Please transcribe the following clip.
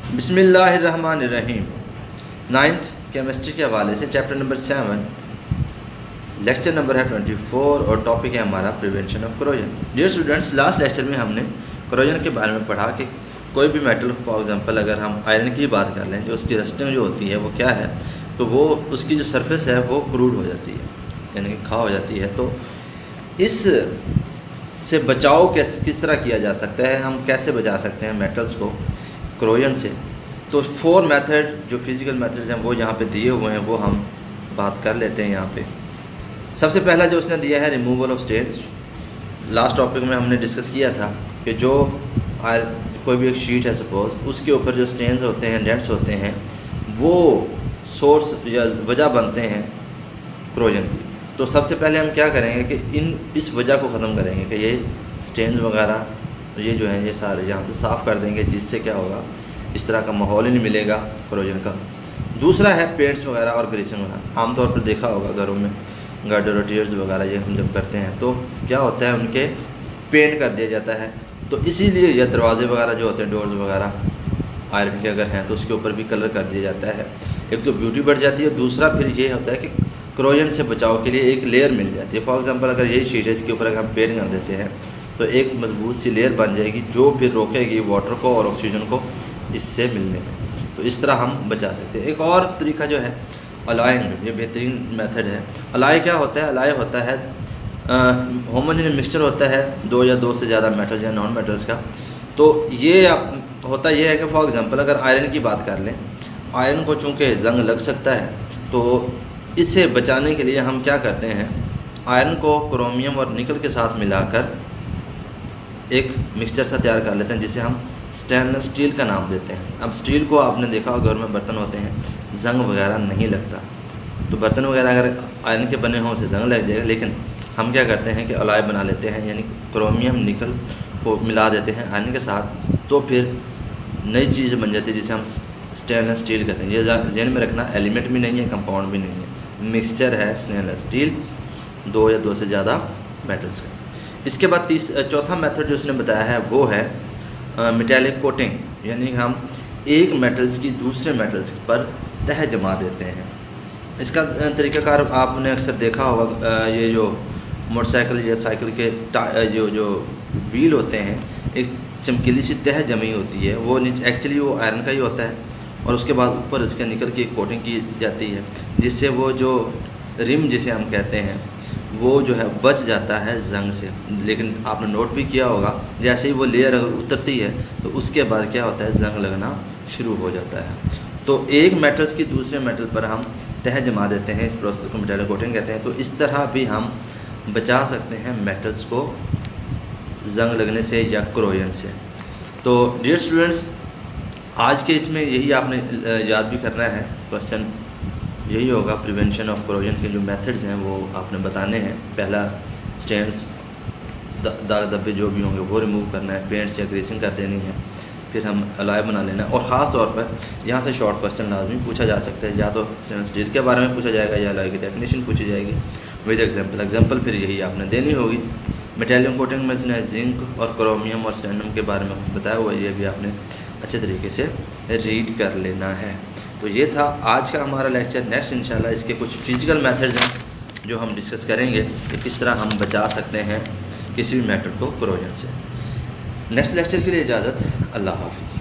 बिस्मिल्लाहिर्रहमानिर्रहीम। Ninth chemistry के हवाले से चैप्टर नंबर 7, लेक्चर नंबर है 24 और टॉपिक है हमारा prevention of corrosion. Dear students, last lecture में हमने करोजन के बारे में पढ़ा कि कोई भी मेटल, फॉर एग्जांपल अगर हम आयरन की बात कर लें, जो उसकी रस्टिंग जो होती है वो क्या है, तो वो उसकी जो सरफेस है वो क्रूड हो जाती है, यानी कि खा हो जाती है। तो इस से बचाव किस तरह किया जा सकता है, हम कैसे बचा सकते हैं मेटल्स को करोजन से। तो 4 मेथड जो फिज़िकल मेथड्स हैं वो यहाँ पे दिए हुए हैं, वो हम बात कर लेते हैं यहाँ पे। सबसे पहला जो उसने दिया है removal of stains. Last topic में हमने डिस्कस किया था कि जो कोई भी एक शीट है सपोज़, उसके ऊपर जो स्टेन्स होते हैं, डेंट्स होते हैं, वो सोर्स या वजह बनते हैं करोजन की। तो सबसे पहले हम क्या करेंगे कि इस वजह को ख़त्म करेंगे कि ये स्टेन्स वगैरह ये जो है ये सारे यहाँ से साफ़ कर देंगे, जिससे क्या होगा, इस तरह का माहौल ही नहीं मिलेगा करोजन का। दूसरा है पेंट्स वगैरह और ग्रीसिंग वगैरह। आमतौर पर देखा होगा घरों में गार्डर और टीयर्स वगैरह ये हम जब करते हैं तो क्या होता है, उनके पेंट कर दिया जाता है। तो इसीलिए या दरवाजे वगैरह जो होते हैं, डोर्स वगैरह आयरन के अगर हैं तो उसके ऊपर भी कलर कर दिया जाता है। एक तो ब्यूटी बढ़ जाती है, दूसरा फिर ये होता है कि करोजन से बचाव के लिए एक लेयर मिल जाती है। फॉर एग्जांपल अगर यही शीट है, इसके ऊपर अगर हम पेंट कर देते हैं तो एक मजबूत सी लेयर बन जाएगी जो फिर रोकेगी वाटर को और ऑक्सीजन को इससे मिलने में। तो इस तरह हम बचा सकते हैं। एक और तरीका जो है अलाइंग, ये बेहतरीन मेथड है। अलाई क्या होता है? अलाई होता है होमोजेनियस मिक्सचर होता है 2 या 2 से ज़्यादा मेटल्स या नॉन मेटल्स का। तो ये होता ये है कि फॉर एग्जांपल अगर आयरन की बात कर लें, आयरन को चूँकि जंग लग सकता है, तो इससे बचाने के लिए हम क्या करते हैं, आयरन को क्रोमियम और निकल के साथ मिलाकर एक मिक्सचर सा तैयार कर लेते हैं, जिसे हम स्टेनलेस स्टील का नाम देते हैं। अब स्टील को आपने देखा घर में बर्तन होते हैं, जंग वगैरह नहीं लगता। तो बर्तन वगैरह अगर आयरन के बने हों उसे जंग लग जाएगा, लेकिन हम क्या करते हैं कि अलाय बना लेते हैं, यानी क्रोमियम निकल को मिला देते हैं आयरन के साथ, तो फिर नई चीज़ बन जाती है जिसे हम स्टेनलेस स्टील कहते हैं। ये जहन में रखना, एलिमेंट भी नहीं है, कंपाउंड भी नहीं है, मिक्सचर है स्टेनलेस स्टील 2 या 2 से ज़्यादा मेटल्स का। इसके बाद चौथा मेथड जो उसने बताया है वो है मेटालिक कोटिंग, यानी हम एक मेटल्स की दूसरे मेटल्स पर तह जमा देते हैं। इसका तरीक़ाकार आपने अक्सर देखा होगा, ये जो मोटरसाइकिल या साइकिल के जो व्हील होते हैं, एक चमकीली सी तह जमी होती है, वो एक्चुअली वो आयरन का ही होता है, और उसके बाद ऊपर इसके निकल की कोटिंग की जाती है, जिससे वो जो रिम जिसे हम कहते हैं वो जो है बच जाता है जंग से। लेकिन आपने नोट भी किया होगा, जैसे ही वो लेयर अगर उतरती है तो उसके बाद क्या होता है, जंग लगना शुरू हो जाता है। तो एक मेटल्स की दूसरे मेटल पर हम तह जमा देते हैं, इस प्रोसेस को मेटालिक कोटिंग कहते हैं। तो इस तरह भी हम बचा सकते हैं मेटल्स को जंग लगने से या करोजन से। तो डियर स्टूडेंट्स, आज के इसमें यही आपने याद भी करना है, क्वेश्चन यही होगा, प्रिवेंशन ऑफ करोजन के जो मेथड्स हैं वो आपने बताने हैं। पहला स्टेन्स, दाग धब्बे जो भी होंगे वो रिमूव करना है, पेंट्स या ग्रीसिंग कर देनी है, फिर हम अलाय बना लेना है। और ख़ास तौर पर यहाँ से शॉर्ट क्वेश्चन लाजमी पूछा जा सकता है, या तो स्टेनलेस स्टील के बारे में पूछा जाएगा या अलाय की डेफिनेशन पूछी जाएगी विद एग्जांपल फिर यही आपने देनी होगी। मेटालिक कोटिंग में उसने जिंक और क्रोमियम और स्टेनम के बारे में कुछ बताया हुआ, ये भी आपने अच्छे तरीके से रीड कर लेना है। तो ये था आज का हमारा लेक्चर। नेक्स्ट इंशाल्लाह इसके कुछ फिज़िकल मेथड्स हैं जो हम डिस्कस करेंगे कि किस तरह हम बचा सकते हैं किसी भी मेटल को करोजन से। नेक्स्ट लेक्चर के लिए इजाज़त, अल्लाह हाफिज़।